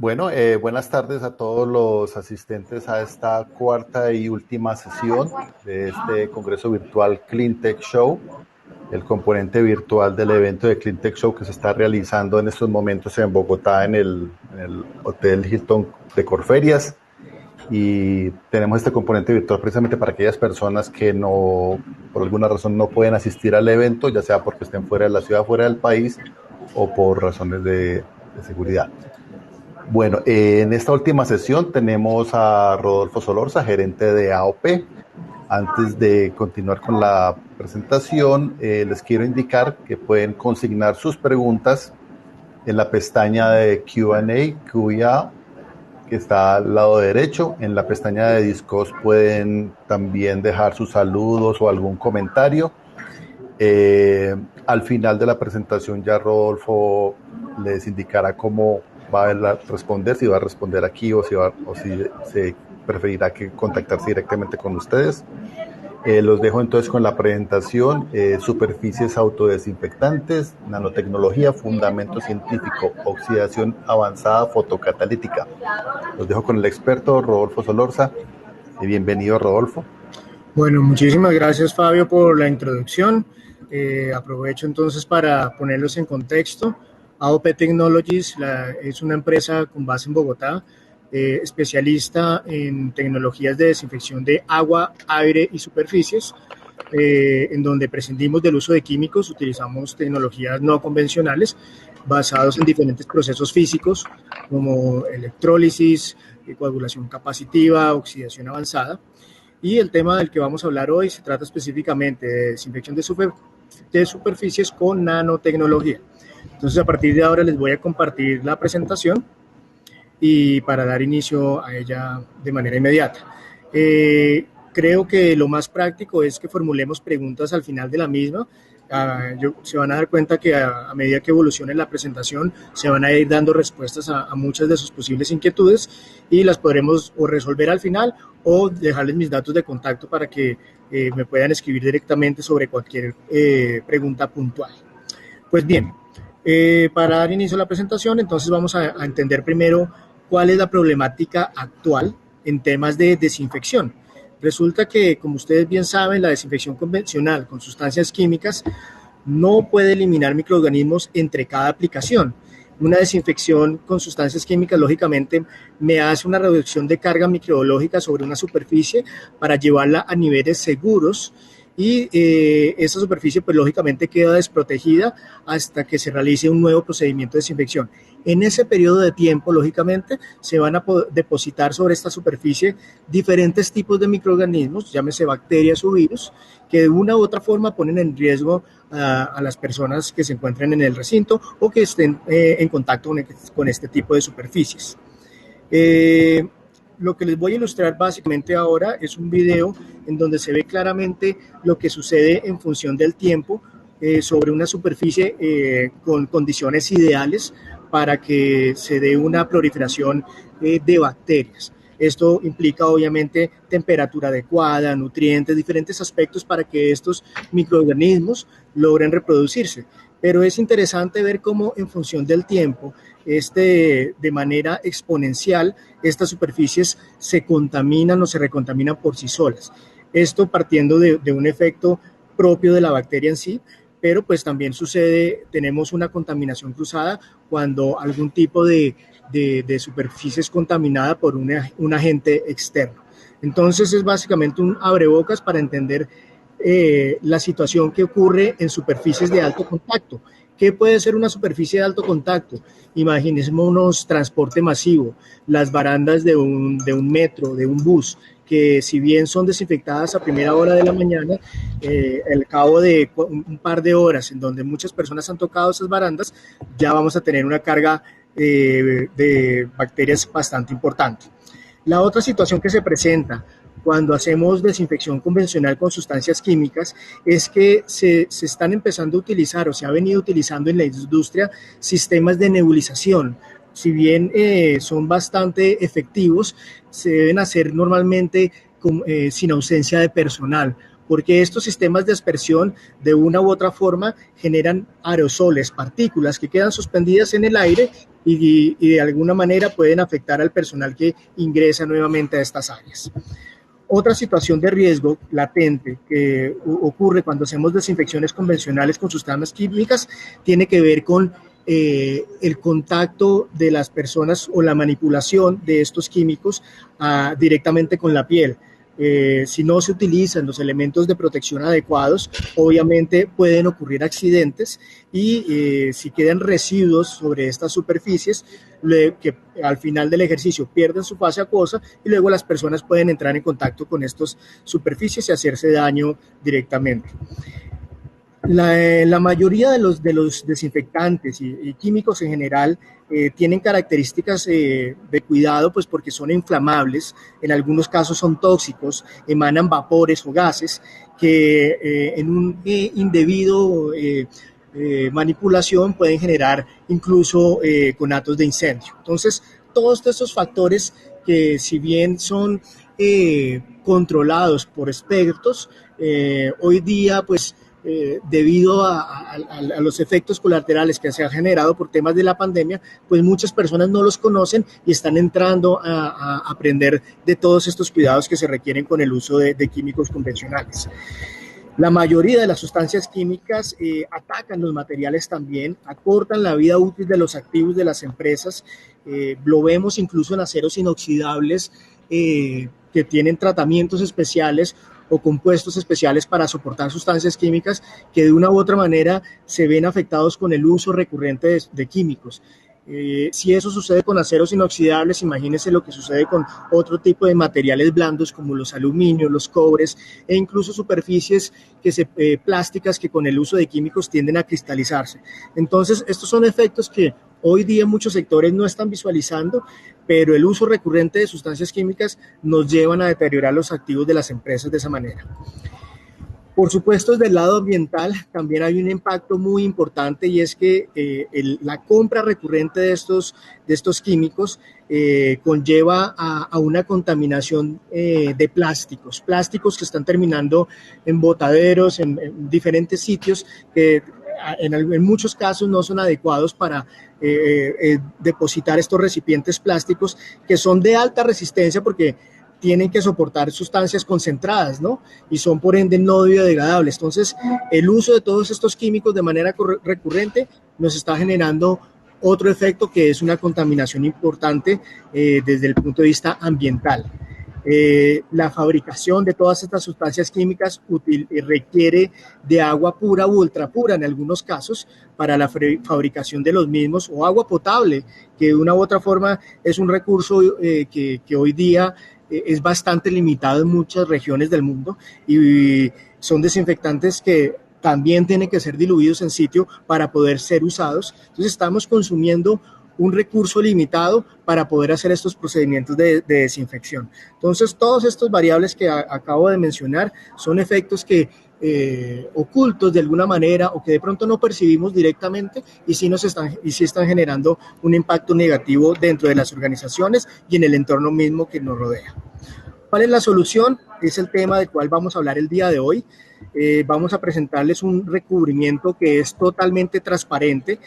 Bueno, buenas tardes a todos los asistentes a esta cuarta y última sesión de este Congreso Virtual CleanTech Show, el componente virtual del evento de CleanTech Show que se está realizando en estos momentos en Bogotá en el Hotel Hilton de Corferias. Y tenemos este componente virtual precisamente para aquellas personas que no, por alguna razón no pueden asistir al evento, ya sea porque estén fuera de la ciudad, fuera del país o por razones de seguridad. Bueno, en esta última sesión tenemos a Rodolfo Solorza, gerente de AOP. Antes de continuar con la presentación, les quiero indicar que pueden consignar sus preguntas en la pestaña de Q&A, que está al lado derecho. En la pestaña de Discord pueden también dejar sus saludos o algún comentario. Al final de la presentación ya Rodolfo les indicará cómo va a responder, si va a responder aquí o si se preferirá que contactarse directamente con ustedes. Los dejo entonces con la presentación, superficies autodesinfectantes, nanotecnología, fundamento científico, oxidación avanzada fotocatalítica. Los dejo con el experto Rodolfo Solorza. Bienvenido, Rodolfo. Bueno, muchísimas gracias, Fabio, por la introducción. Aprovecho entonces para ponerlos en contexto. AOP Technologies es una empresa con base en Bogotá, especialista en tecnologías de desinfección de agua, aire y superficies, en donde prescindimos del uso de químicos, utilizamos tecnologías no convencionales basados en diferentes procesos físicos como electrólisis, coagulación capacitiva, oxidación avanzada. Y el tema del que vamos a hablar hoy se trata específicamente de desinfección de superficies con nanotecnología. Entonces, a partir de ahora les voy a compartir la presentación y para dar inicio a ella de manera inmediata. Creo que lo más práctico es que formulemos preguntas al final de la misma. Se van a dar cuenta que a medida que evolucione la presentación se van a ir dando respuestas a muchas de sus posibles inquietudes y las podremos o resolver al final o dejarles mis datos de contacto para que me puedan escribir directamente sobre cualquier pregunta puntual. Pues bien, para dar inicio a la presentación, entonces vamos a entender primero cuál es la problemática actual en temas de desinfección. Resulta que, como ustedes bien saben, la desinfección convencional con sustancias químicas no puede eliminar microorganismos entre cada aplicación. Una desinfección con sustancias químicas, lógicamente, me hace una reducción de carga microbiológica sobre una superficie para llevarla a niveles seguros y esa superficie, pues lógicamente queda desprotegida hasta que se realice un nuevo procedimiento de desinfección. En ese periodo de tiempo, lógicamente, se van a depositar sobre esta superficie diferentes tipos de microorganismos, llámese bacterias o virus, que de una u otra forma ponen en riesgo a las personas que se encuentren en el recinto o que estén en contacto con este tipo de superficies. Lo que les voy a ilustrar básicamente ahora es un video en donde se ve claramente lo que sucede en función del tiempo sobre una superficie con condiciones ideales para que se dé una proliferación de bacterias. Esto implica obviamente temperatura adecuada, nutrientes, diferentes aspectos para que estos microorganismos logren reproducirse. Pero es interesante ver cómo en función del tiempo, de manera exponencial, estas superficies se contaminan o se recontaminan por sí solas. Esto partiendo de un efecto propio de la bacteria en sí, pero pues también sucede, tenemos una contaminación cruzada cuando algún tipo de superficie es contaminada por un agente externo. Entonces es básicamente un abrebocas para entender la situación que ocurre en superficies de alto contacto. ¿Qué puede ser una superficie de alto contacto? Imaginémonos transporte masivo, las barandas de un metro, de un bus, que si bien son desinfectadas a primera hora de la mañana, al cabo de un par de horas en donde muchas personas han tocado esas barandas, ya vamos a tener una carga de bacterias bastante importante. La otra situación que se presenta cuando hacemos desinfección convencional con sustancias químicas es que se están empezando a utilizar o se ha venido utilizando en la industria sistemas de nebulización. Si bien son bastante efectivos, se deben hacer normalmente sin ausencia de personal, porque estos sistemas de aspersión de una u otra forma generan aerosoles, partículas que quedan suspendidas en el aire y de alguna manera pueden afectar al personal que ingresa nuevamente a estas áreas. Otra situación de riesgo latente que ocurre cuando hacemos desinfecciones convencionales con sustancias químicas tiene que ver con el contacto de las personas o la manipulación de estos químicos directamente con la piel. Si no se utilizan los elementos de protección adecuados, obviamente pueden ocurrir accidentes y si quedan residuos sobre estas superficies, que al final del ejercicio pierden su fase acuosa y luego las personas pueden entrar en contacto con estas superficies y hacerse daño directamente. La mayoría de los desinfectantes y químicos en general tienen características de cuidado, pues porque son inflamables, en algunos casos son tóxicos, emanan vapores o gases que en un indebido manipulación pueden generar incluso conatos de incendio. Entonces, todos estos factores que si bien son controlados por expertos, hoy día pues debido a los efectos colaterales que se han generado por temas de la pandemia, pues muchas personas no los conocen y están entrando a aprender de todos estos cuidados que se requieren con el uso de químicos convencionales. La mayoría de las sustancias químicas atacan los materiales también, acortan la vida útil de los activos de las empresas, lo vemos incluso en aceros inoxidables que tienen tratamientos especiales o compuestos especiales para soportar sustancias químicas que de una u otra manera se ven afectados con el uso recurrente de químicos. Si eso sucede con aceros inoxidables, imagínense lo que sucede con otro tipo de materiales blandos como los aluminios, los cobres e incluso superficies plásticas que con el uso de químicos tienden a cristalizarse. Entonces, estos son efectos que hoy día muchos sectores no están visualizando, pero el uso recurrente de sustancias químicas nos llevan a deteriorar los activos de las empresas de esa manera. Por supuesto, desde el lado ambiental también hay un impacto muy importante y es que la compra recurrente de estos químicos conlleva a una contaminación de plásticos que están terminando en botaderos, en diferentes sitios que en muchos casos no son adecuados para depositar estos recipientes plásticos que son de alta resistencia porque tienen que soportar sustancias concentradas, ¿no? Y son por ende no biodegradables. Entonces, el uso de todos estos químicos de manera recurrente nos está generando otro efecto que es una contaminación importante desde el punto de vista ambiental. La fabricación de todas estas sustancias químicas requiere de agua pura u ultra pura en algunos casos para la fabricación de los mismos o agua potable, que de una u otra forma es un recurso que hoy día es bastante limitado en muchas regiones del mundo y son desinfectantes que también tienen que ser diluidos en sitio para poder ser usados. Entonces estamos consumiendo un recurso limitado para poder hacer estos procedimientos de desinfección. Entonces todas estas variables que acabo de mencionar son efectos que ocultos de alguna manera o que de pronto no percibimos directamente y sí están generando un impacto negativo dentro de las organizaciones y en el entorno mismo que nos rodea. ¿Cuál es la solución? Es el tema del cual vamos a hablar el día de hoy. Vamos a presentarles un recubrimiento que es totalmente transparente,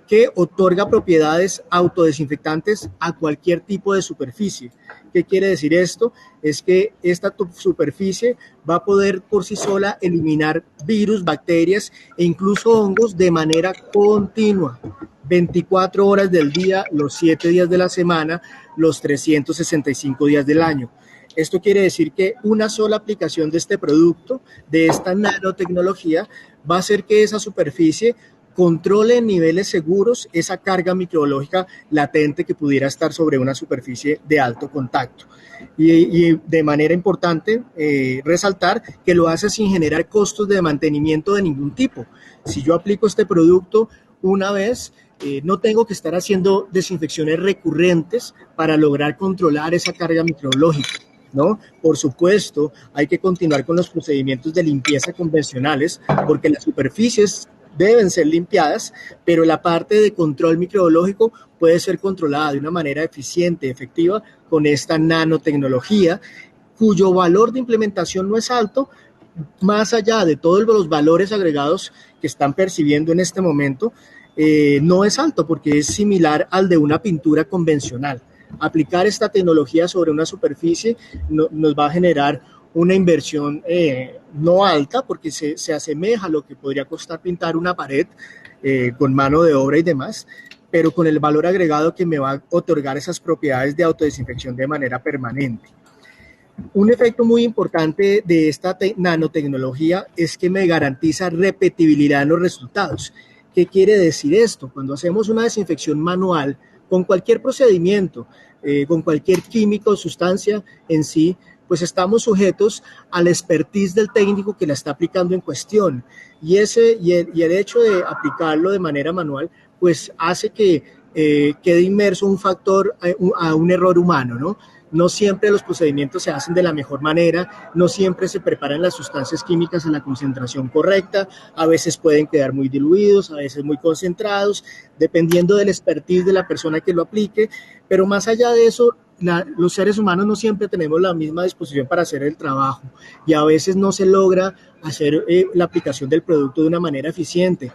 que otorga propiedades autodesinfectantes a cualquier tipo de superficie. ¿Qué quiere decir esto? Es que esta superficie va a poder por sí sola eliminar virus, bacterias e incluso hongos de manera continua, 24 horas del día, los 7 días de la semana, los 365 días del año. Esto quiere decir que una sola aplicación de este producto, de esta nanotecnología, va a hacer que esa superficie controle en niveles seguros esa carga microbiológica latente que pudiera estar sobre una superficie de alto contacto. Y de manera importante resaltar que lo hace sin generar costos de mantenimiento de ningún tipo. Si yo aplico este producto una vez, no tengo que estar haciendo desinfecciones recurrentes para lograr controlar esa carga microbiológica, ¿no? Por supuesto, hay que continuar con los procedimientos de limpieza convencionales porque las superficies deben ser limpiadas, pero la parte de control microbiológico puede ser controlada de una manera eficiente, efectiva, con esta nanotecnología, cuyo valor de implementación no es alto, más allá de todos los valores agregados que están percibiendo en este momento, no es alto porque es similar al de una pintura convencional. Aplicar esta tecnología sobre una superficie nos va a generar una inversión no alta porque se asemeja a lo que podría costar pintar una pared con mano de obra y demás, pero con el valor agregado que me va a otorgar esas propiedades de autodesinfección de manera permanente. Un efecto muy importante de esta nanotecnología es que me garantiza repetibilidad en los resultados. ¿Qué quiere decir esto? Cuando hacemos una desinfección manual con cualquier procedimiento, con cualquier químico o sustancia en sí, pues estamos sujetos al expertise del técnico que la está aplicando en cuestión. Y el hecho de aplicarlo de manera manual, pues hace que quede inmerso un factor a un error humano, ¿no? No siempre los procedimientos se hacen de la mejor manera, no siempre se preparan las sustancias químicas en la concentración correcta, a veces pueden quedar muy diluidos, a veces muy concentrados, dependiendo del expertise de la persona que lo aplique, pero más allá de eso, los seres humanos no siempre tenemos la misma disposición para hacer el trabajo y a veces no se logra hacer la aplicación del producto de una manera eficiente.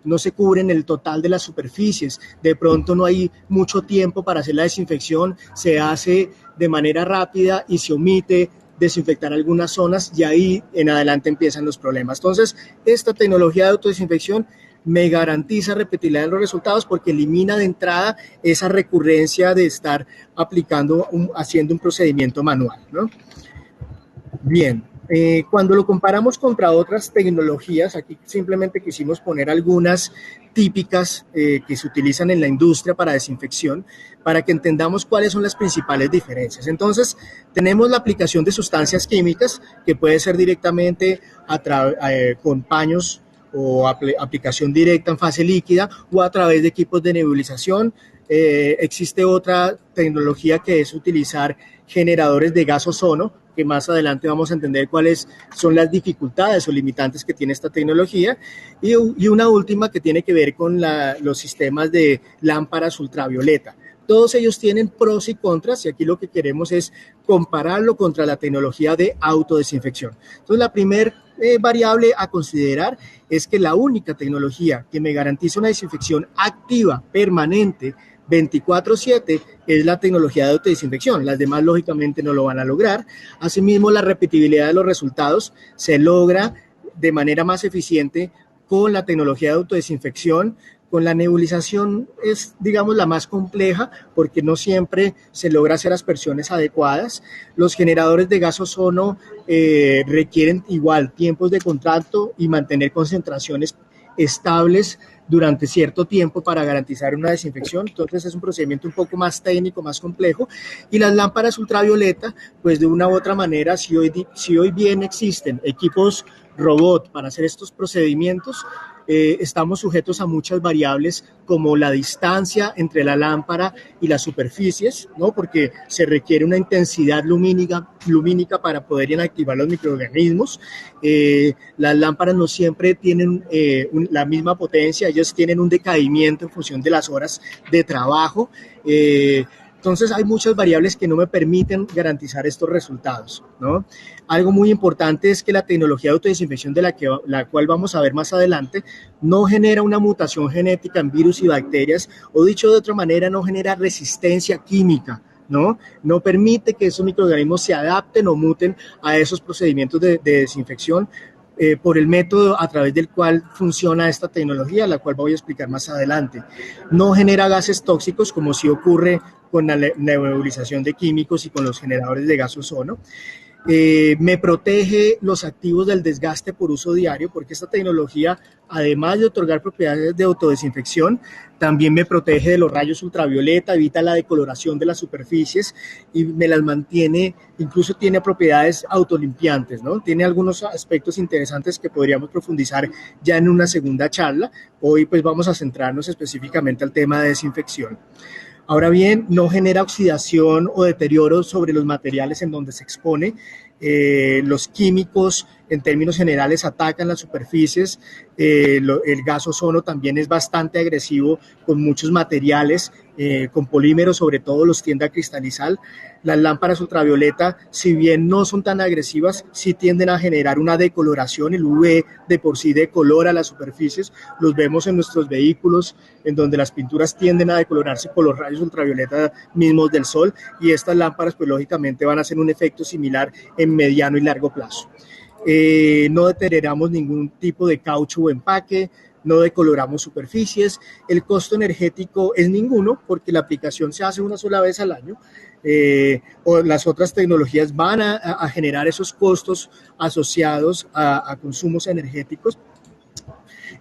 No se cubren el total de las superficies, de pronto no hay mucho tiempo para hacer la desinfección, se hace de manera rápida y se omite desinfectar algunas zonas y ahí en adelante empiezan los problemas. Entonces, esta tecnología de autodesinfección me garantiza repetibilidad en los resultados porque elimina de entrada esa recurrencia de estar haciendo un procedimiento manual, ¿no? Bien, cuando lo comparamos contra otras tecnologías, aquí simplemente quisimos poner algunas típicas que se utilizan en la industria para desinfección, para que entendamos cuáles son las principales diferencias. Entonces, tenemos la aplicación de sustancias químicas, que puede ser directamente con paños o aplicación directa en fase líquida o a través de equipos de nebulización. Existe otra tecnología que es utilizar generadores de gas ozono, que más adelante vamos a entender cuáles son las dificultades o limitantes que tiene esta tecnología, y una última que tiene que ver con los sistemas de lámparas ultravioleta. Todos ellos tienen pros y contras y aquí lo que queremos es compararlo contra la tecnología de autodesinfección. Entonces, la primera variable a considerar es que la única tecnología que me garantiza una desinfección activa, permanente, 24/7 es la tecnología de autodesinfección. Las demás, lógicamente, no lo van a lograr. Asimismo, la repetibilidad de los resultados se logra de manera más eficiente con la tecnología de autodesinfección. Con la nebulización es, digamos, la más compleja porque no siempre se logra hacer aspersiones adecuadas. Los generadores de gas ozono requieren igual tiempos de contacto y mantener concentraciones estables durante cierto tiempo para garantizar una desinfección. Entonces es un procedimiento un poco más técnico, más complejo. Y las lámparas ultravioleta, pues de una u otra manera, si hoy bien existen equipos robot para hacer estos procedimientos, estamos sujetos a muchas variables como la distancia entre la lámpara y las superficies, ¿no? Porque se requiere una intensidad lumínica para poder inactivar los microorganismos. Las lámparas no siempre tienen la misma potencia, ellas tienen un decaimiento en función de las horas de trabajo. Entonces hay muchas variables que no me permiten garantizar estos resultados, ¿no? Algo muy importante es que la tecnología de autodesinfección de la cual vamos a ver más adelante no genera una mutación genética en virus y bacterias, o dicho de otra manera, no genera resistencia química, ¿no? No permite que esos microorganismos se adapten o muten a esos procedimientos de desinfección por el método a través del cual funciona esta tecnología, la cual voy a explicar más adelante. No genera gases tóxicos como sí ocurre con la nebulización de químicos y con los generadores de gas ozono. Me protege los activos del desgaste por uso diario, porque esta tecnología, además de otorgar propiedades de autodesinfección, también me protege de los rayos ultravioleta, evita la decoloración de las superficies y me las mantiene, incluso tiene propiedades autolimpiantes, ¿no? Tiene algunos aspectos interesantes que podríamos profundizar ya en una segunda charla. Hoy pues vamos a centrarnos específicamente al tema de desinfección. Ahora bien, no genera oxidación o deterioro sobre los materiales en donde se expone. Los químicos en términos generales atacan las superficies, el gas ozono también es bastante agresivo con muchos materiales, con polímeros sobre todo los tiende a cristalizar. Las lámparas ultravioleta, si bien no son tan agresivas, sí tienden a generar una decoloración, el UV de por sí decolora las superficies, los vemos en nuestros vehículos, en donde las pinturas tienden a decolorarse por los rayos ultravioleta mismos del sol, y estas lámparas pues lógicamente van a hacer un efecto similar en mediano y largo plazo. No deterioramos ningún tipo de caucho o empaque, no decoloramos superficies, el costo energético es ninguno porque la aplicación se hace una sola vez al año, o las otras tecnologías van a generar esos costos asociados a consumos energéticos.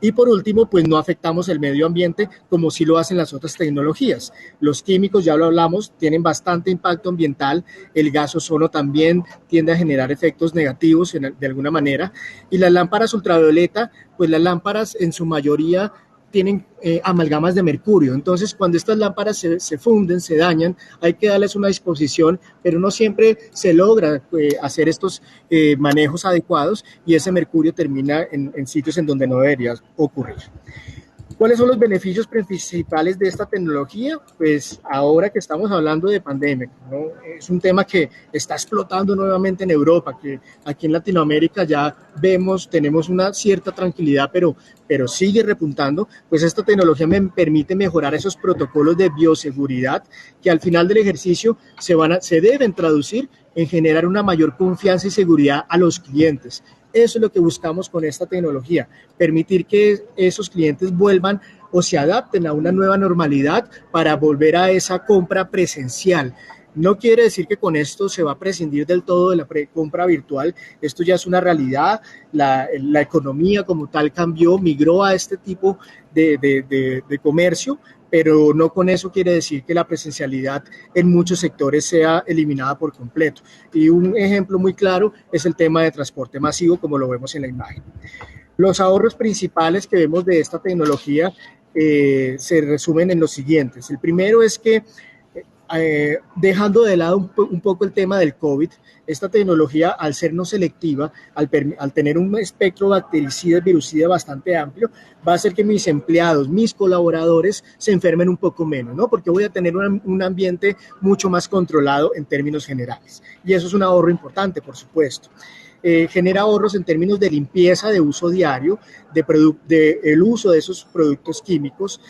Y por último, pues no afectamos el medio ambiente como sí lo hacen las otras tecnologías. Los químicos, ya lo hablamos, tienen bastante impacto ambiental, el gas ozono también tiende a generar efectos negativos de alguna manera, y las lámparas ultravioleta, pues las lámparas en su mayoría tienen amalgamas de mercurio. Entonces, cuando estas lámparas se funden, se dañan, hay que darles una disposición, pero no siempre se logra hacer estos manejos adecuados y ese mercurio termina en sitios en donde no debería ocurrir. ¿Cuáles son los beneficios principales de esta tecnología? Pues ahora que estamos hablando de pandemia, ¿no? Es un tema que está explotando nuevamente en Europa, que aquí en Latinoamérica ya tenemos una cierta tranquilidad, pero sigue repuntando. Pues esta tecnología me permite mejorar esos protocolos de bioseguridad que al final del ejercicio se deben traducir en generar una mayor confianza y seguridad a los clientes. Eso es lo que buscamos con esta tecnología, permitir que esos clientes vuelvan o se adapten a una nueva normalidad para volver a esa compra presencial. No quiere decir que con esto se va a prescindir del todo de la compra virtual, esto ya es una realidad, la economía como tal cambió, migró a este tipo de comercio, pero no con eso quiere decir que la presencialidad en muchos sectores sea eliminada por completo. Y un ejemplo muy claro es el tema de transporte masivo, como lo vemos en la imagen. Los ahorros principales que vemos de esta tecnología se resumen en los siguientes. El primero es que dejando de lado un poco el tema del COVID, esta tecnología, al ser no selectiva, al tener un espectro bactericida y virucida bastante amplio, va a hacer que mis empleados, mis colaboradores, se enfermen un poco menos, ¿no? Porque voy a tener un ambiente mucho más controlado en términos generales. Y eso es un ahorro importante, por supuesto. Genera ahorros en términos de limpieza de uso diario, el uso de esos productos químicos,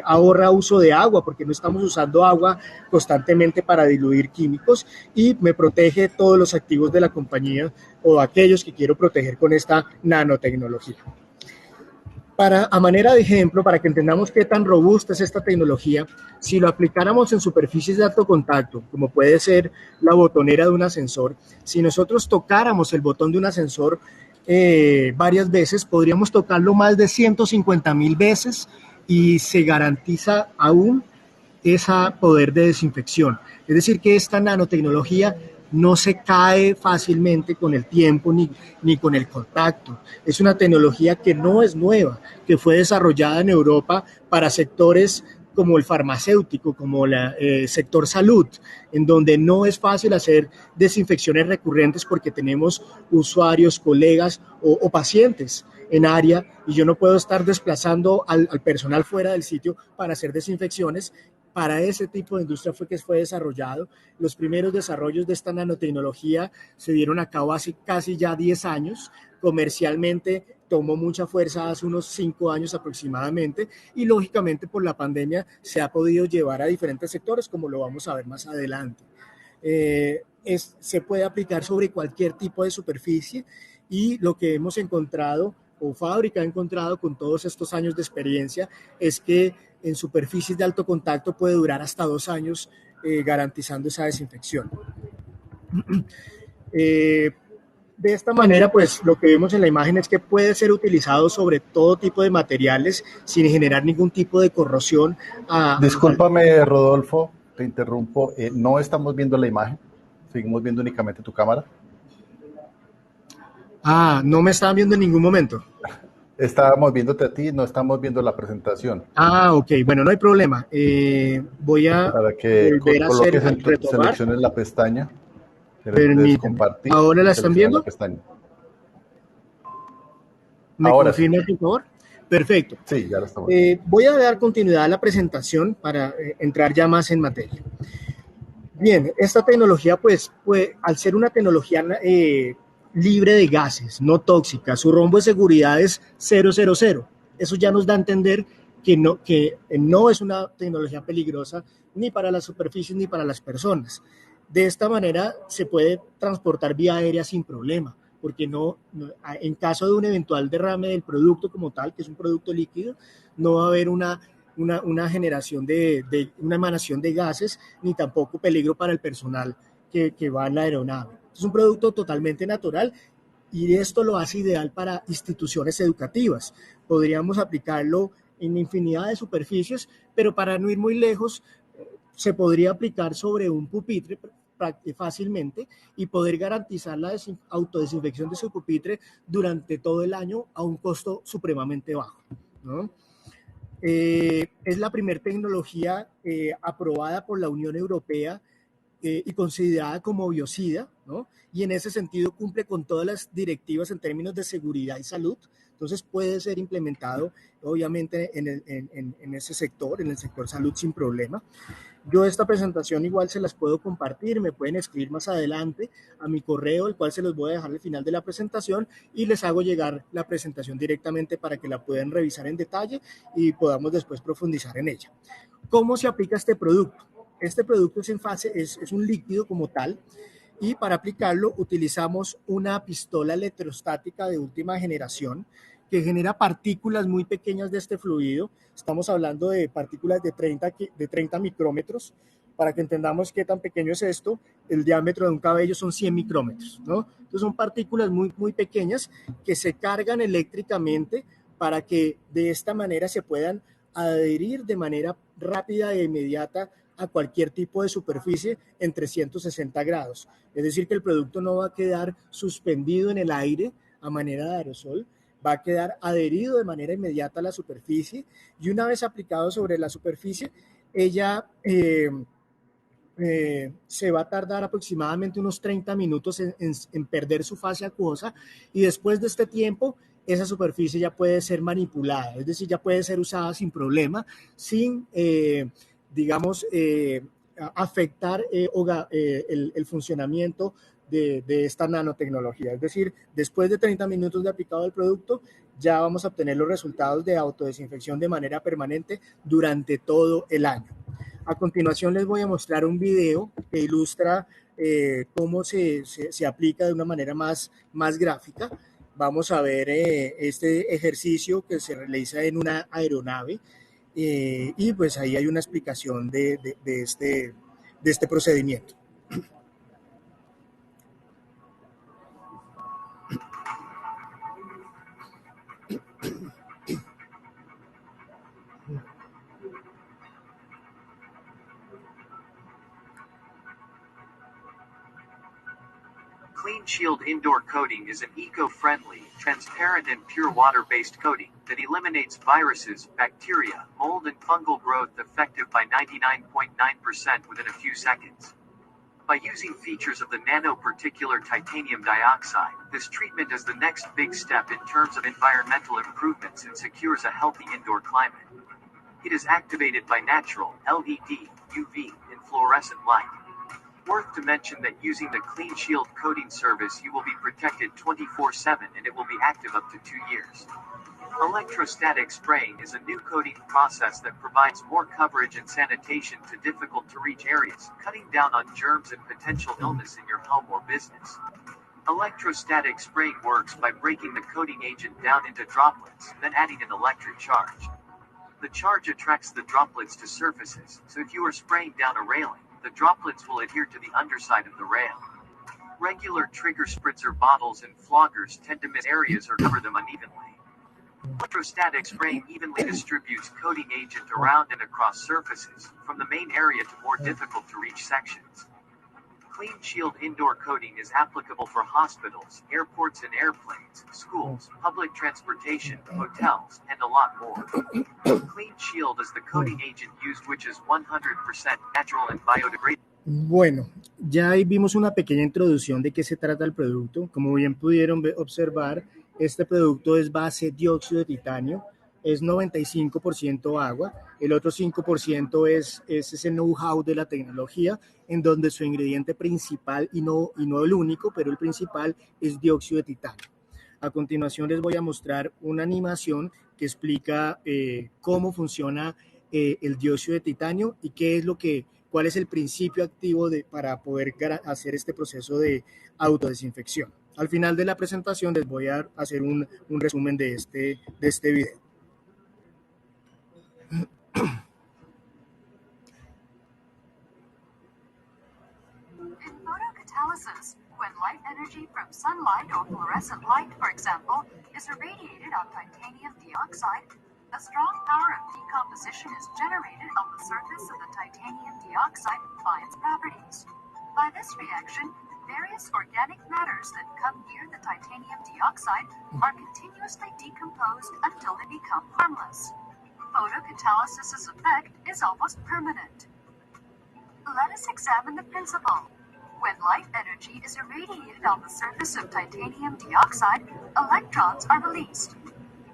ahorra uso de agua porque no estamos usando agua constantemente para diluir químicos, y me protege todos los activos de la compañía o aquellos que quiero proteger con esta nanotecnología. A manera de ejemplo, para que entendamos qué tan robusta es esta tecnología, si lo aplicáramos en superficies de alto contacto, como puede ser la botonera de un ascensor, si nosotros tocáramos el botón de un ascensor varias veces, podríamos tocarlo más de 150,000 veces y se garantiza aún ese poder de desinfección. Es decir, que esta nanotecnología no se cae fácilmente con el tiempo ni con el contacto. Es una tecnología que no es nueva, que fue desarrollada en Europa para sectores como el farmacéutico, como el sector salud, en donde no es fácil hacer desinfecciones recurrentes porque tenemos usuarios, colegas o pacientes en área, y yo no puedo estar desplazando al personal fuera del sitio para hacer desinfecciones. Para ese tipo de industria fue desarrollado. Los primeros desarrollos de esta nanotecnología se dieron a cabo hace casi ya 10 años. Comercialmente tomó mucha fuerza hace unos 5 años aproximadamente, y lógicamente por la pandemia se ha podido llevar a diferentes sectores, como lo vamos a ver más adelante. Se puede aplicar sobre cualquier tipo de superficie, y lo que hemos encontrado o Fábrica ha encontrado con todos estos años de experiencia es que en superficies de alto contacto puede durar hasta 2 años garantizando esa desinfección. De esta manera, pues lo que vemos en la imagen es que puede ser utilizado sobre todo tipo de materiales sin generar ningún tipo de corrosión. Discúlpame, Rodolfo, te interrumpo. No estamos viendo la imagen, seguimos viendo únicamente tu cámara. No me estaban viendo en ningún momento. Estábamos viéndote a ti, no estamos viendo la presentación. Ok, bueno, no hay problema. Voy a para que volver a coloques selecciones la pestaña Entonces Permítame. compartir ¿Ahora y la están seleccionar la viendo? pestaña. ¿Me Ahora sí, confirma, por favor? Perfecto. sí, ya lo estamos viendo. Voy a dar continuidad a la presentación para entrar ya más en materia. Bien, esta tecnología, pues, al ser una tecnología libre de gases, no tóxica, su rombo de seguridad es 000. Eso ya nos da a entender que no es una tecnología peligrosa ni para las superficies ni para las personas. De esta manera se puede transportar vía aérea sin problema, porque en caso de un eventual derrame del producto como tal, que es un producto líquido, no va a haber una generación una emanación de gases, ni tampoco peligro para el personal que va en la aeronave. Es un producto totalmente natural y esto lo hace ideal para instituciones educativas. Podríamos aplicarlo en infinidad de superficies, pero para no ir muy lejos, se podría aplicar sobre un pupitre fácilmente y poder garantizar la autodesinfección de su pupitre durante todo el año a un costo supremamente bajo, ¿no? Es la primera tecnología aprobada por la Unión Europea y considerada como biocida, ¿no? Y en ese sentido cumple con todas las directivas en términos de seguridad y salud. Entonces puede ser implementado, obviamente, en ese sector, en el sector salud, sin problema. Yo esta presentación igual se las puedo compartir, me pueden escribir más adelante a mi correo, el cual se los voy a dejar al final de la presentación y les hago llegar la presentación directamente para que la puedan revisar en detalle y podamos después profundizar en ella. ¿Cómo se aplica este producto? Este producto es un líquido como tal y para aplicarlo utilizamos una pistola electrostática de última generación que genera partículas muy pequeñas de este fluido. Estamos hablando de partículas de 30 micrómetros. Para que entendamos qué tan pequeño es esto, el diámetro de un cabello son 100 micrómetros, ¿no? Entonces son partículas muy, muy pequeñas que se cargan eléctricamente para que de esta manera se puedan adherir de manera rápida e inmediata a cualquier tipo de superficie en 360 grados. Es decir, que el producto no va a quedar suspendido en el aire a manera de aerosol, va a quedar adherido de manera inmediata a la superficie y una vez aplicado sobre la superficie, ella se va a tardar aproximadamente unos 30 minutos en perder su fase acuosa y después de este tiempo esa superficie ya puede ser manipulada, es decir, ya puede ser usada sin problema, sin, digamos, afectar el funcionamiento de esta nanotecnología. Es decir, después de 30 minutos de aplicado del producto, ya vamos a obtener los resultados de autodesinfección de manera permanente durante todo el año. A continuación les voy a mostrar un video que ilustra cómo se aplica de una manera más gráfica. Vamos a ver este ejercicio que se realiza en una aeronave y pues ahí hay una explicación de este procedimiento. Clean Shield Indoor Coating is an eco-friendly, transparent and pure water-based coating that eliminates viruses, bacteria, mold and fungal growth effective by 99.9% within a few seconds. By using features of the nanoparticular titanium dioxide, this treatment is the next big step in terms of environmental improvements and secures a healthy indoor climate. It is activated by natural, LED, UV, and fluorescent light. Worth to mention that using the Clean Shield coating service you will be protected 24/7 and it will be active up to 2 years. Electrostatic spraying is a new coating process that provides more coverage and sanitation to difficult to reach areas, cutting down on germs and potential illness in your home or business. Electrostatic spraying works by breaking the coating agent down into droplets, then adding an electric charge. The charge attracts the droplets to surfaces, so if you are spraying down a railing, the droplets will adhere to the underside of the rail. Regular trigger spritzer bottles and floggers tend to miss areas or cover them unevenly. Electrostatic spraying evenly distributes coating agent around and across surfaces, from the main area to more difficult to reach sections. Clean Shield Indoor Coating is applicable for hospitals, airports and airplanes, schools, public transportation, hotels, and a lot more. Clean Shield is the coating agent used which is 100% natural and biodegradable. Bueno, ya ahí vimos una pequeña introducción de qué se trata el producto. Como bien pudieron observar, este producto es base dióxido de titanio, es 95% agua, el otro 5% es ese know-how de la tecnología, en donde su ingrediente principal, y no el único, pero el principal, es dióxido de titanio. A continuación les voy a mostrar una animación que explica cómo funciona el dióxido de titanio y cuál es el principio activo para poder hacer este proceso de autodesinfección. Al final de la presentación les voy a hacer un resumen de este video. In photocatalysis, when light energy from sunlight or fluorescent light, for example, is irradiated on titanium dioxide, a strong power of decomposition is generated on the surface of the titanium dioxide by its properties. By this reaction, various organic matters that come near the titanium dioxide are continuously decomposed until they become harmless. Photocatalysis' effect is almost permanent. Let us examine the principle. When light energy is irradiated on the surface of titanium dioxide, electrons are released.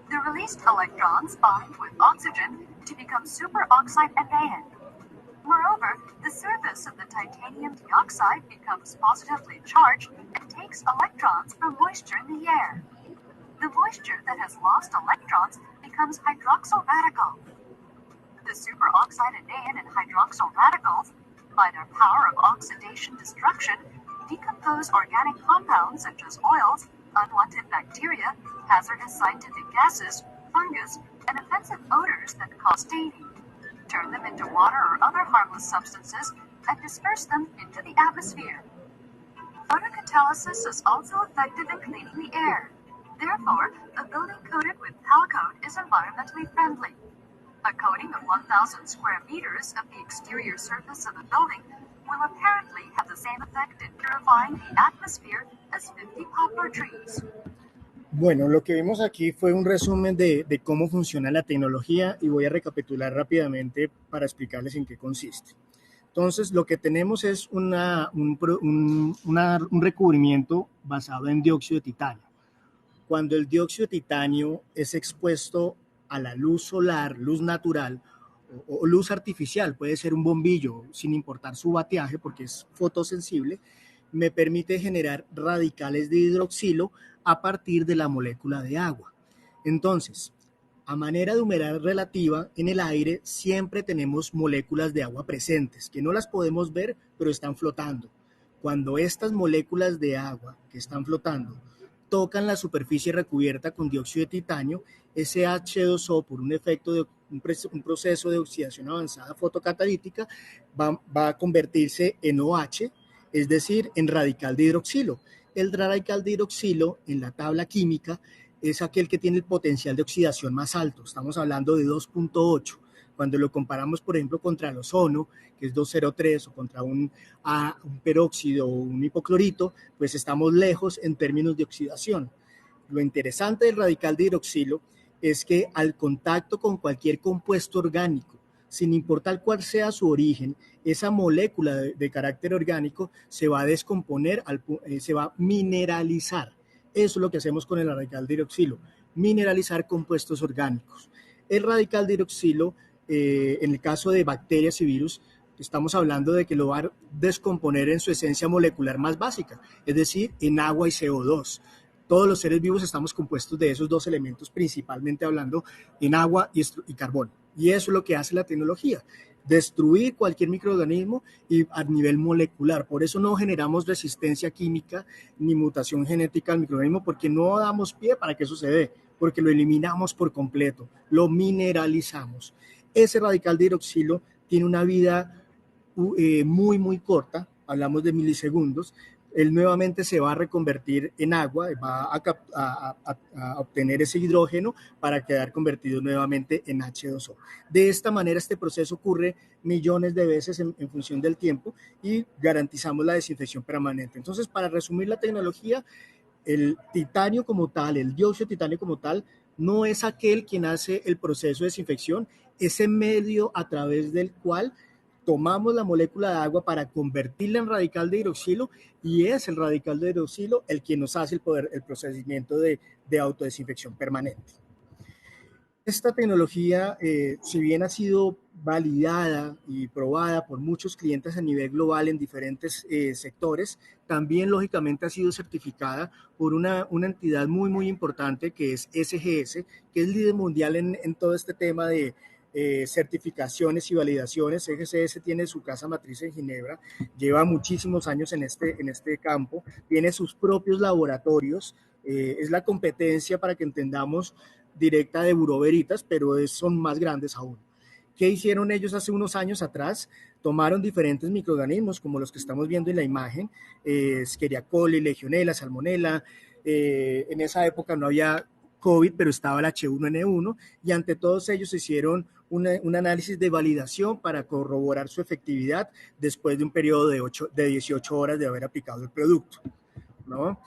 The released electrons bind with oxygen to become superoxide and NaN. Moreover, the surface of the titanium dioxide becomes positively charged and takes electrons from moisture in the air. The moisture that has lost electrons becomes hydroxyl radical. The superoxide and NaN and hydroxyl radicals, by their power of oxidation destruction, decompose organic compounds such as oils, unwanted bacteria, hazardous scientific gases, fungus, and offensive odors that cause staining, turn them into water or other harmless substances, and disperse them into the atmosphere. Photocatalysis is also effective in cleaning the air. Therefore, a building coated with Palcoat is environmentally friendly. A coating of 1,000 square meters of the exterior surface of a building will apparently have the same effect in purifying the atmosphere as 50 poplar trees. Bueno, lo que vimos aquí fue un resumen de cómo funciona la tecnología y voy a recapitular rápidamente para explicarles en qué consiste. Entonces, lo que tenemos es un recubrimiento basado en dióxido de titanio. Cuando el dióxido de titanio es expuesto a la luz solar, luz natural o luz artificial, puede ser un bombillo sin importar su bateaje porque es fotosensible, me permite generar radicales de hidroxilo a partir de la molécula de agua. Entonces, a manera de humedad relativa, en el aire siempre tenemos moléculas de agua presentes, que no las podemos ver, pero están flotando. Cuando estas moléculas de agua que están flotando tocan la superficie recubierta con dióxido de titanio, ese H2O, por un efecto de un proceso de oxidación avanzada fotocatalítica, va a convertirse en OH, es decir, en radical de hidroxilo. El radical de hidroxilo en la tabla química es aquel que tiene el potencial de oxidación más alto. Estamos hablando de 2.8. Cuando lo comparamos, por ejemplo, contra el ozono, que es 2.03, o contra un peróxido o un hipoclorito, pues estamos lejos en términos de oxidación. Lo interesante del radical de hidroxilo es que al contacto con cualquier compuesto orgánico, sin importar cuál sea su origen, esa molécula de carácter orgánico se va a descomponer, se va a mineralizar. Eso es lo que hacemos con el radical de hidroxilo, mineralizar compuestos orgánicos. El radical de hidroxilo, en el caso de bacterias y virus, estamos hablando de que lo va a descomponer en su esencia molecular más básica, es decir, en agua y CO2. Todos los seres vivos estamos compuestos de esos dos elementos, principalmente hablando en agua y carbono. Y eso es lo que hace la tecnología, destruir cualquier microorganismo y a nivel molecular. Por eso no generamos resistencia química ni mutación genética al microorganismo, porque no damos pie para que eso se dé, porque lo eliminamos por completo, lo mineralizamos. Ese radical de hidroxilo tiene una vida muy, muy corta, hablamos de milisegundos. Él nuevamente se va a reconvertir en agua, va a obtener ese hidrógeno para quedar convertido nuevamente en H2O. De esta manera, este proceso ocurre millones de veces en función del tiempo y garantizamos la desinfección permanente. Entonces, para resumir la tecnología, el titanio como tal, el dióxido de titanio como tal, no es aquel quien hace el proceso de desinfección, ese medio a través del cual tomamos la molécula de agua para convertirla en radical de hidroxilo y es el radical de hidroxilo el que nos hace el procedimiento de autodesinfección permanente. Esta tecnología, si bien ha sido validada y probada por muchos clientes a nivel global en diferentes sectores, también lógicamente ha sido certificada por una entidad muy importante que es SGS, que es líder mundial en todo este tema de certificaciones y validaciones. SGS tiene su casa matriz en Ginebra, lleva muchísimos años en este campo, tiene sus propios laboratorios, es la competencia, para que entendamos, directa de Bureau Veritas, pero son más grandes aún. ¿Qué hicieron ellos hace unos años atrás? Tomaron diferentes microorganismos, como los que estamos viendo en la imagen, Escherichia coli, Legionella, Salmonella. En esa época no había COVID, pero estaba el H1N1, y ante todos ellos hicieron un análisis de validación para corroborar su efectividad después de un periodo de 18 horas de haber aplicado el producto, ¿no?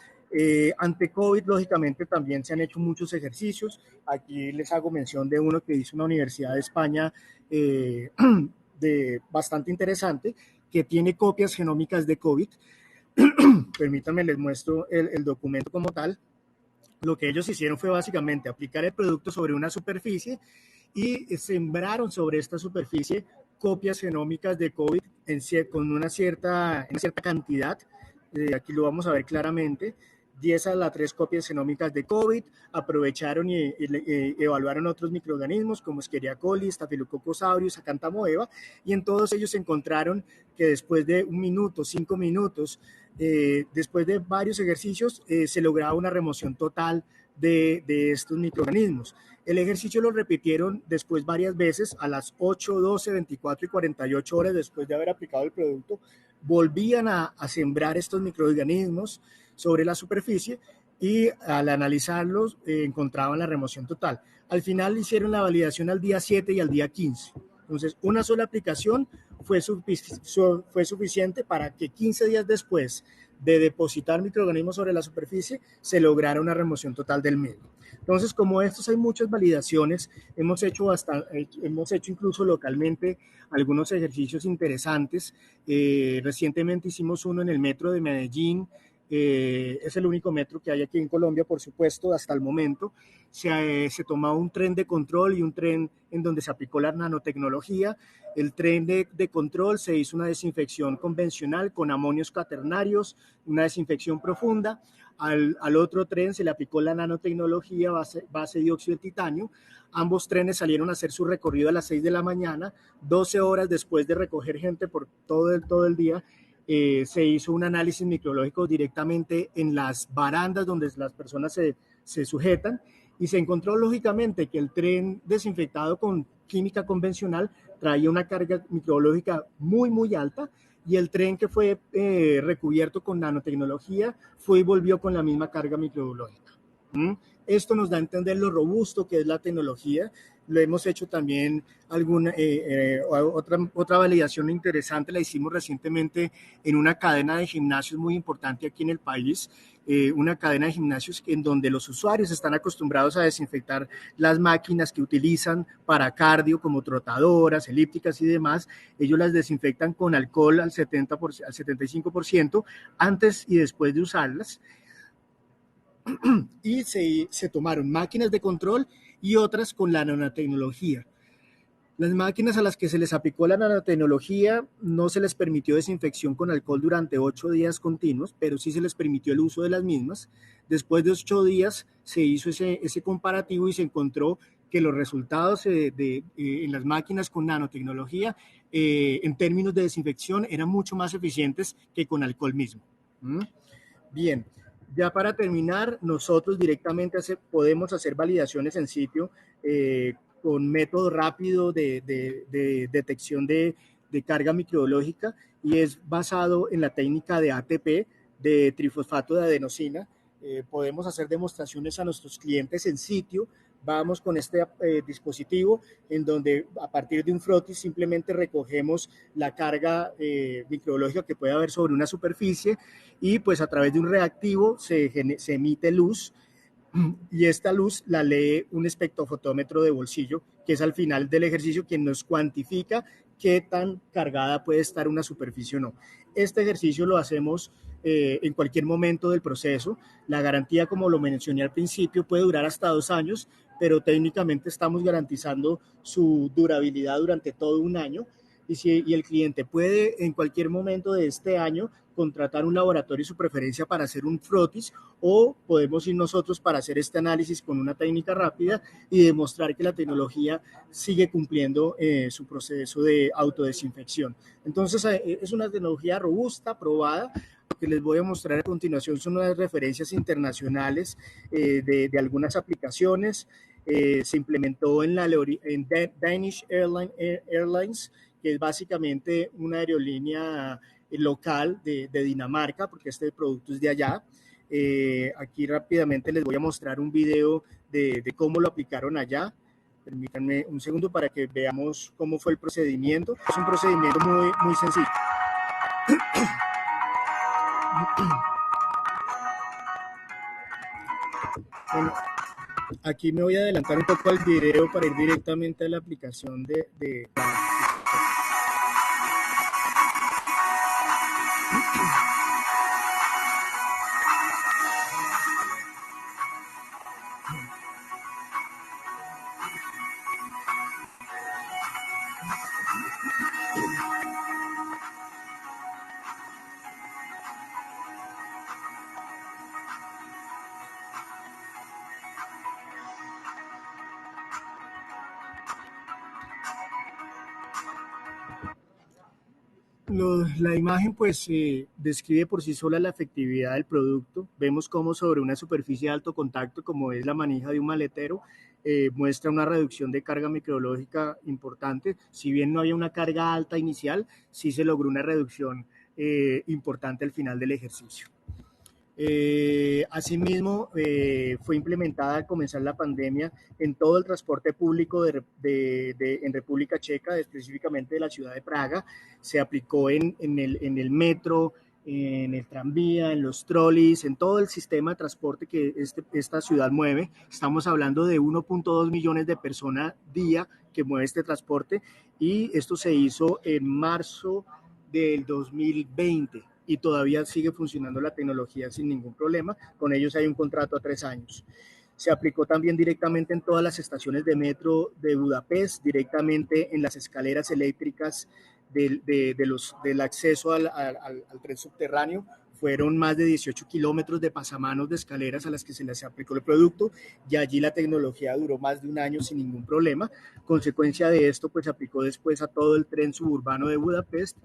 Ante COVID, lógicamente, también se han hecho muchos ejercicios. Aquí les hago mención de uno que hizo una universidad de España bastante interesante, que tiene copias genómicas de COVID. Permítanme, les muestro el documento como tal. Lo que ellos hicieron fue básicamente aplicar el producto sobre una superficie y sembraron sobre esta superficie copias genómicas de COVID con una cierta cantidad. Aquí lo vamos a ver claramente. 10 a la 3 copias genómicas de COVID, aprovecharon y evaluaron otros microorganismos como Escherichia coli, Staphylococcus aureus, Acanthamoeba, y en todos ellos encontraron que después de 1 minuto, 5 minutos, después de varios ejercicios, se lograba una remoción total de estos microorganismos. El ejercicio lo repitieron después varias veces, a las 8, 12, 24 y 48 horas después de haber aplicado el producto, volvían a sembrar estos microorganismos sobre la superficie y al analizarlos encontraban la remoción total. Al final hicieron la validación al día 7 y al día 15. Entonces, una sola aplicación fue suficiente para que 15 días después de depositar microorganismos sobre la superficie se lograra una remoción total del mismo. Entonces, como estos hay muchas validaciones, hemos hecho incluso localmente algunos ejercicios interesantes. Recientemente hicimos uno en el metro de Medellín. Es el único metro que hay aquí en Colombia, por supuesto, hasta el momento. Se tomó un tren de control y un tren en donde se aplicó la nanotecnología. El tren de control se hizo una desinfección convencional con amonios cuaternarios, una desinfección profunda. Al otro tren se le aplicó la nanotecnología base dióxido de titanio. Ambos trenes salieron a hacer su recorrido a las 6 de la mañana, 12 horas después de recoger gente por todo el día. Se hizo un análisis microbiológico directamente en las barandas donde las personas se sujetan y se encontró lógicamente que el tren desinfectado con química convencional traía una carga microbiológica muy alta, y el tren que fue recubierto con nanotecnología fue y volvió con la misma carga microbiológica. Esto nos da a entender lo robusto que es la tecnología. Lo hemos hecho también otra validación interesante, la hicimos recientemente en una cadena de gimnasios muy importante aquí en el país, una cadena de gimnasios en donde los usuarios están acostumbrados a desinfectar las máquinas que utilizan para cardio, como trotadoras, elípticas y demás. Ellos las desinfectan con alcohol al 75% antes y después de usarlas. Y se tomaron máquinas de control y otras con la nanotecnología. Las máquinas a las que se les aplicó la nanotecnología no se les permitió desinfección con alcohol durante 8 días continuos, pero sí se les permitió el uso de las mismas. Después de 8 días se hizo ese comparativo y se encontró que los resultados en las máquinas con nanotecnología en términos de desinfección eran mucho más eficientes que con alcohol mismo. Bien. Ya para terminar, nosotros directamente podemos hacer validaciones en sitio con método rápido de detección de carga microbiológica, y es basado en la técnica de ATP, de trifosfato de adenosina. Podemos hacer demostraciones a nuestros clientes en sitio. Vamos con este dispositivo en donde a partir de un frotis simplemente recogemos la carga microbiológica que puede haber sobre una superficie, y pues a través de un reactivo se emite luz, y esta luz la lee un espectrofotómetro de bolsillo, que es al final del ejercicio quien nos cuantifica qué tan cargada puede estar una superficie o no. Este ejercicio lo hacemos en cualquier momento del proceso. La garantía, como lo mencioné al principio, puede durar hasta 2 años, pero técnicamente estamos garantizando su durabilidad durante todo un año. Y el cliente puede en cualquier momento de este año contratar un laboratorio de su preferencia para hacer un frotis, o podemos ir nosotros para hacer este análisis con una técnica rápida y demostrar que la tecnología sigue cumpliendo su proceso de autodesinfección. Entonces es una tecnología robusta, probada. Lo que les voy a mostrar a continuación son unas referencias internacionales de algunas aplicaciones. Se implementó en Danish Airlines, que es básicamente una aerolínea local de Dinamarca, porque este producto es de allá. Aquí rápidamente les voy a mostrar un video de cómo lo aplicaron allá. Permítanme un segundo para que veamos cómo fue el procedimiento. Es un procedimiento muy sencillo. Bueno, aquí me voy a adelantar un poco al video para ir directamente a la aplicación de La imagen pues describe por sí sola la efectividad del producto. Vemos cómo sobre una superficie de alto contacto, como es la manija de un maletero, muestra una reducción de carga microbiológica importante. Si bien no había una carga alta inicial, sí se logró una reducción importante al final del ejercicio. Asimismo, fue implementada al comenzar la pandemia en todo el transporte público en República Checa, específicamente de la ciudad de Praga. Se aplicó en el metro, en el tranvía, en los trolleys, en todo el sistema de transporte que esta ciudad mueve. Estamos hablando de 1.2 millones de personas día que mueve este transporte, y esto se hizo en marzo del 2020. Y todavía sigue funcionando la tecnología sin ningún problema. Con ellos hay un contrato a 3 años. Se aplicó también directamente en todas las estaciones de metro de Budapest, directamente en las escaleras eléctricas del acceso al tren subterráneo. Fueron más de 18 kilómetros de pasamanos de escaleras a las que se les aplicó el producto, y allí la tecnología duró más de un año sin ningún problema. Consecuencia de esto, pues se aplicó después a todo el tren suburbano de Budapest.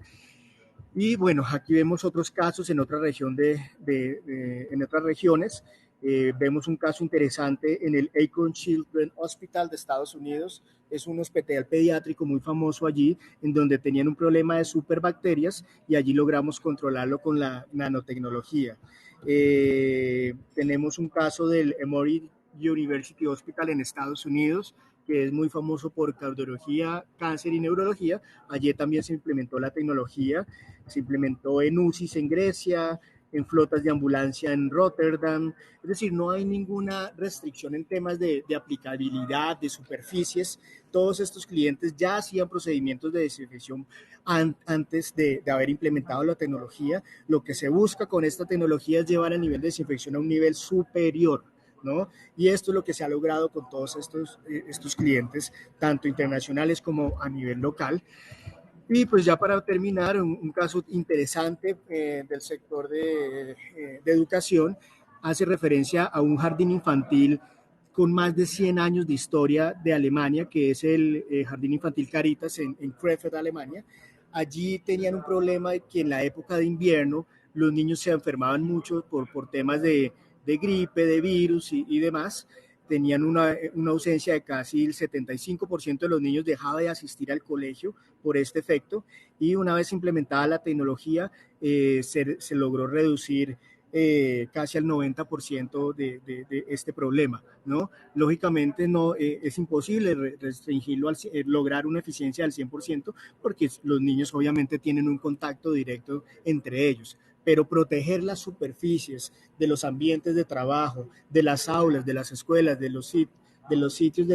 Y bueno, aquí vemos otros casos en otra región en otras regiones. Vemos un caso interesante en el Akron Children's Hospital de Estados Unidos. Es un hospital pediátrico muy famoso allí, en donde tenían un problema de superbacterias, y allí logramos controlarlo con la nanotecnología. Tenemos un caso del Emory University Hospital en Estados Unidos, que es muy famoso por cardiología, cáncer y neurología. Allí también se implementó la tecnología. Se implementó en UCIs en Grecia, en flotas de ambulancia en Rotterdam. Es decir, no hay ninguna restricción en temas de aplicabilidad, de superficies. Todos estos clientes ya hacían procedimientos de desinfección antes de haber implementado la tecnología. Lo que se busca con esta tecnología es llevar el nivel de desinfección a un nivel superior, ¿no? Y esto es lo que se ha logrado con todos estos clientes, tanto internacionales como a nivel local. Y pues ya para terminar, un caso interesante del sector de educación hace referencia a un jardín infantil con más de 100 años de historia de Alemania, que es el Jardín Infantil Caritas en Krefeld, Alemania. Allí tenían un problema de que en la época de invierno los niños se enfermaban mucho por temas de gripe, de virus y demás. Tenían una ausencia de casi el 75% de los niños dejaba de asistir al colegio por este efecto, y una vez implementada la tecnología se logró reducir casi al 90% de este problema, ¿no? Lógicamente no es imposible restringirlo, lograr una eficiencia del 100%, porque los niños obviamente tienen un contacto directo entre ellos, pero proteger las superficies de los ambientes de trabajo, de las aulas, de las escuelas, de los sitios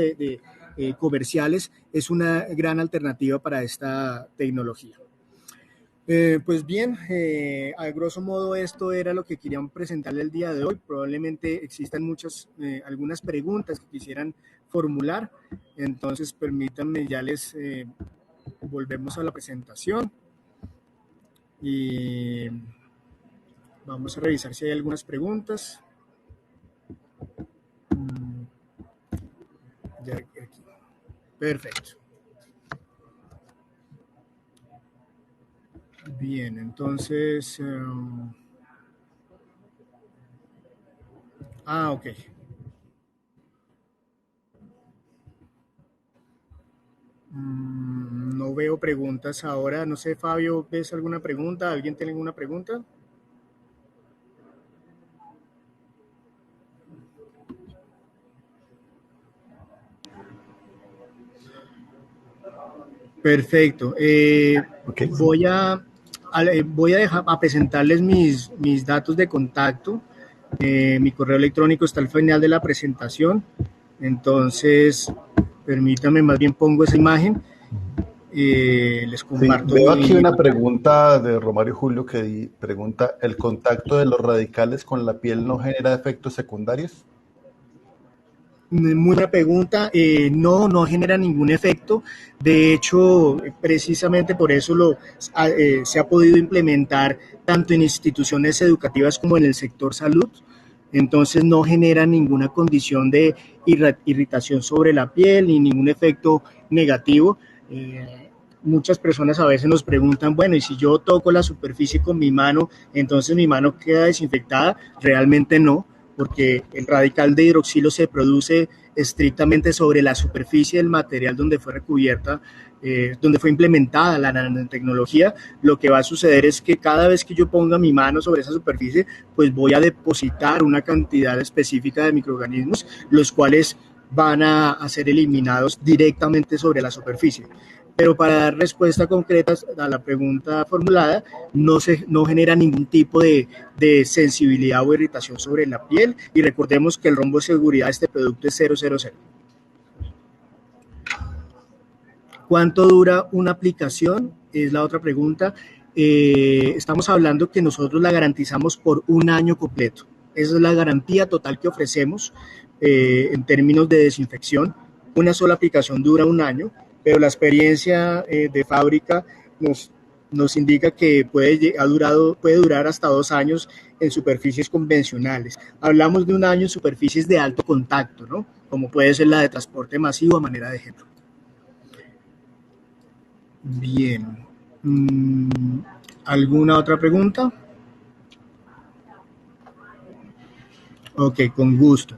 comerciales, es una gran alternativa para esta tecnología. Pues bien, a grosso modo esto era lo que queríamos presentarle el día de hoy. Probablemente existan algunas preguntas que quisieran formular. Entonces, permítanme, ya les volvemos a la presentación y vamos a revisar si hay algunas preguntas. Ya aquí. Perfecto. Bien, entonces... ok. No veo preguntas ahora. No sé, Fabio, ¿ves alguna pregunta? ¿Alguien tiene alguna pregunta? Perfecto. Okay. Voy a presentarles mis datos de contacto. Mi correo electrónico está al final de la presentación. Entonces, permítame, más bien pongo esa imagen. Les comparto. Sí, veo aquí una pregunta de Romario Julio que pregunta: ¿el contacto de los radicales con la piel no genera efectos secundarios? Muy buena pregunta. No genera ningún efecto. De hecho, precisamente por eso se ha podido implementar tanto en instituciones educativas como en el sector salud. Entonces no genera ninguna condición de irritación sobre la piel ni ningún efecto negativo. Muchas personas a veces nos preguntan, bueno, y si yo toco la superficie con mi mano, entonces mi mano queda desinfectada. Realmente no, porque el radical de hidroxilo se produce estrictamente sobre la superficie del material donde fue recubierta, donde fue implementada la nanotecnología. Lo que va a suceder es que cada vez que yo ponga mi mano sobre esa superficie, pues voy a depositar una cantidad específica de microorganismos, los cuales van a ser eliminados directamente sobre la superficie. Pero para dar respuesta concreta a la pregunta formulada, no genera ningún tipo de sensibilidad o irritación sobre la piel, y recordemos que el rombo de seguridad de este producto es 000. ¿Cuánto dura una aplicación? Es la otra pregunta. Estamos hablando que nosotros la garantizamos por 1 año completo. Esa es la garantía total que ofrecemos en términos de desinfección. Una sola aplicación dura 1 año, pero la experiencia de fábrica nos indica que puede durar hasta 2 años en superficies convencionales. Hablamos de 1 año en superficies de alto contacto, ¿no? Como puede ser la de transporte masivo, a manera de ejemplo. Bien. ¿Alguna otra pregunta? Ok, con gusto.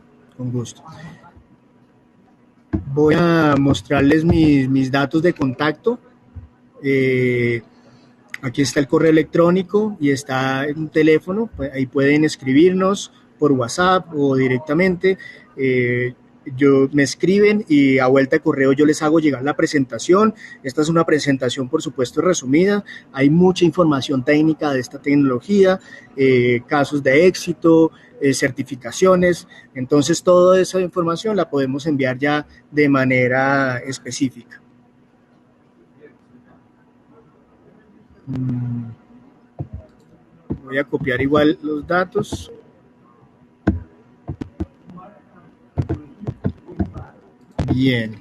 Voy a mostrarles mis datos de contacto. Aquí está el correo electrónico y está un teléfono. Ahí pueden escribirnos por WhatsApp o directamente. Me escriben y a vuelta de correo yo les hago llegar la presentación. Esta es una presentación, por supuesto, resumida. Hay mucha información técnica de esta tecnología, casos de éxito, certificaciones. Entonces, toda esa información la podemos enviar ya de manera específica. Voy a copiar igual los datos. Bien.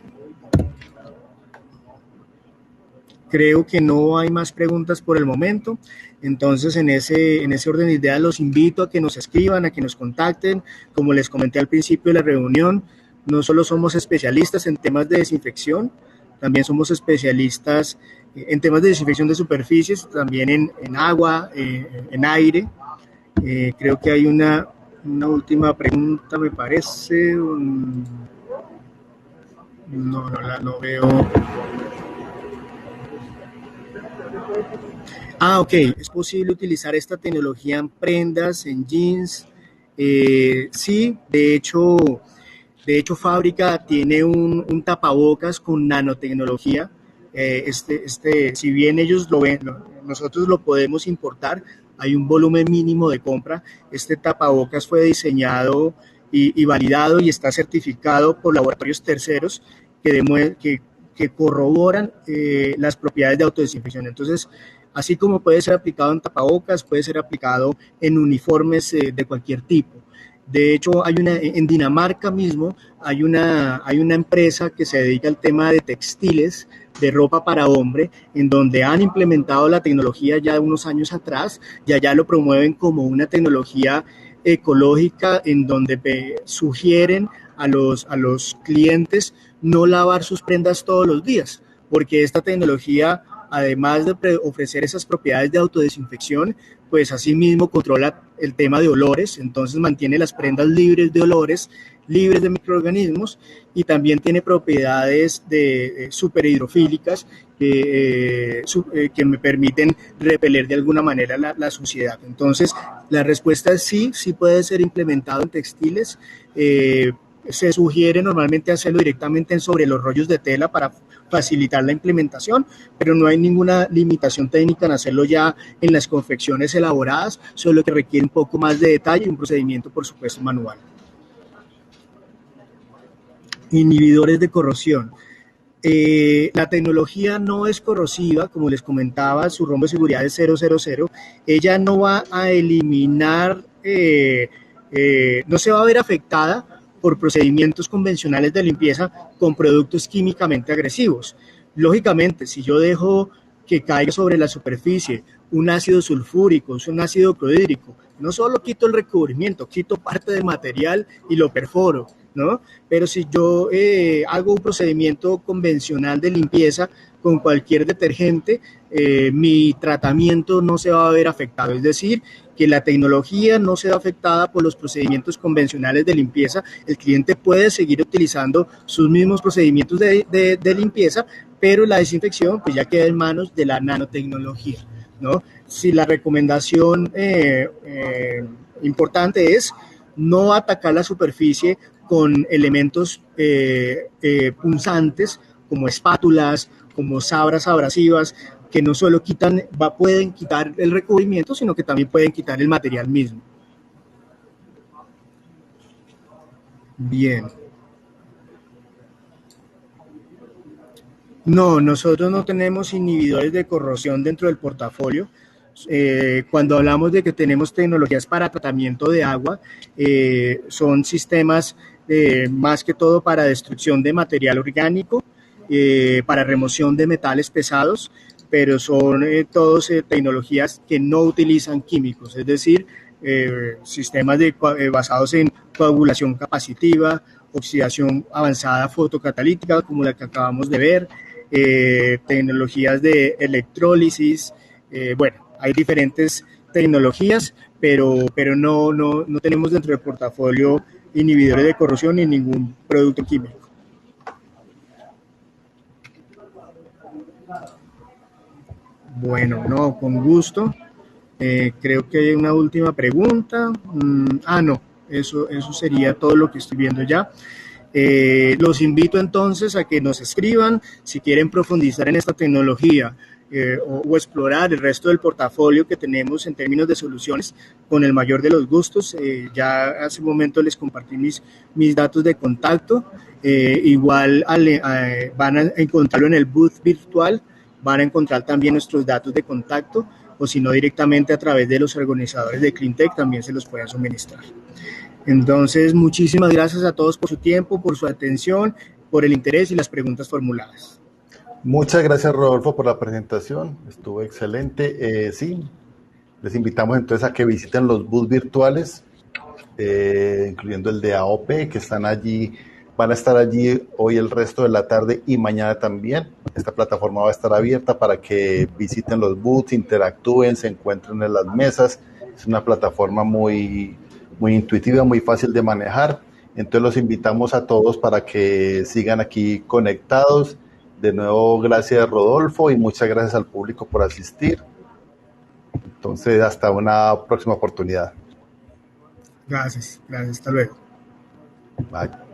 Creo que no hay más preguntas por el momento. Entonces, en ese orden de ideas, los invito a que nos escriban, a que nos contacten. Como les comenté al principio de la reunión, no solo somos especialistas en temas de desinfección, también somos especialistas en temas de desinfección de superficies, también en agua, en aire. Creo que hay una última pregunta, me parece. No veo. Ok. ¿Es posible utilizar esta tecnología en prendas, en jeans? Sí, de hecho, Fábrica tiene un tapabocas con nanotecnología. Si bien ellos lo ven, nosotros lo podemos importar, hay un volumen mínimo de compra. Este tapabocas fue diseñado y validado y está certificado por laboratorios terceros que corroboran las propiedades de autodesinfección. Entonces, así como puede ser aplicado en tapabocas, puede ser aplicado en uniformes de cualquier tipo. De hecho, en Dinamarca mismo hay una empresa que se dedica al tema de textiles, de ropa para hombre, en donde han implementado la tecnología ya unos años atrás, y allá lo promueven como una tecnología ecológica, en donde sugieren a los clientes no lavar sus prendas todos los días, porque esta tecnología, además de ofrecer esas propiedades de autodesinfección, pues asimismo controla el tema de olores, entonces mantiene las prendas libres de olores, libres de microorganismos, y también tiene propiedades de superhidrofílicas que me permiten repeler de alguna manera la suciedad. Entonces, la respuesta es sí, sí puede ser implementado en textiles. Se sugiere normalmente hacerlo directamente sobre los rollos de tela para facilitar la implementación, pero no hay ninguna limitación técnica en hacerlo ya en las confecciones elaboradas, solo que requiere un poco más de detalle y un procedimiento, por supuesto, manual. Inhibidores de corrosión. La tecnología no es corrosiva, como les comentaba, su rombo de seguridad es 000. Ella no va a eliminar, no se va a ver afectada por procedimientos convencionales de limpieza con productos químicamente agresivos. Lógicamente, si yo dejo que caiga sobre la superficie un ácido sulfúrico, un ácido clorhídrico, no solo quito el recubrimiento, quito parte del material y lo perforo, ¿no? Pero si yo hago un procedimiento convencional de limpieza con cualquier detergente, mi tratamiento no se va a ver afectado. Es decir, que la tecnología no se ve afectada por los procedimientos convencionales de limpieza. El cliente puede seguir utilizando sus mismos procedimientos de limpieza, pero la desinfección pues ya queda en manos de la nanotecnología, ¿no? Si la recomendación importante es no atacar la superficie con elementos punzantes como espátulas, como sabras abrasivas, que no solo pueden quitar el recubrimiento, sino que también pueden quitar el material mismo. Bien. No, nosotros no tenemos inhibidores de corrosión dentro del portafolio. Cuando hablamos de que tenemos tecnologías para tratamiento de agua, son sistemas más que todo para destrucción de material orgánico, para remoción de metales pesados, pero son todas tecnologías que no utilizan químicos, es decir, sistemas basados en coagulación capacitiva, oxidación avanzada fotocatalítica, como la que acabamos de ver, tecnologías de electrólisis. Bueno, hay diferentes tecnologías, pero no tenemos dentro del portafolio inhibidores de corrosión ni ningún producto químico. Bueno, no, con gusto. Creo que hay una última pregunta. No, eso sería todo lo que estoy viendo ya. Los invito entonces a que nos escriban si quieren profundizar en esta tecnología o explorar el resto del portafolio que tenemos en términos de soluciones, con el mayor de los gustos. Ya hace un momento les compartí mis datos de contacto. Igual van a encontrarlo en el booth virtual, van a encontrar también nuestros datos de contacto, o si no directamente a través de los organizadores de Cleantech también se los pueden suministrar. Entonces, muchísimas gracias a todos por su tiempo, por su atención, por el interés y las preguntas formuladas. Muchas gracias, Rodolfo, por la presentación. Estuvo excelente. Sí, les invitamos entonces a que visiten los booths virtuales, incluyendo el de AOP, que están allí, van a estar allí hoy el resto de la tarde y mañana también. Esta plataforma va a estar abierta para que visiten los booths, interactúen, se encuentren en las mesas. Es una plataforma muy intuitiva, muy fácil de manejar. Entonces los invitamos a todos para que sigan aquí conectados. De nuevo, gracias, Rodolfo, y muchas gracias al público por asistir. Entonces, hasta una próxima oportunidad. Gracias, hasta luego. Bye.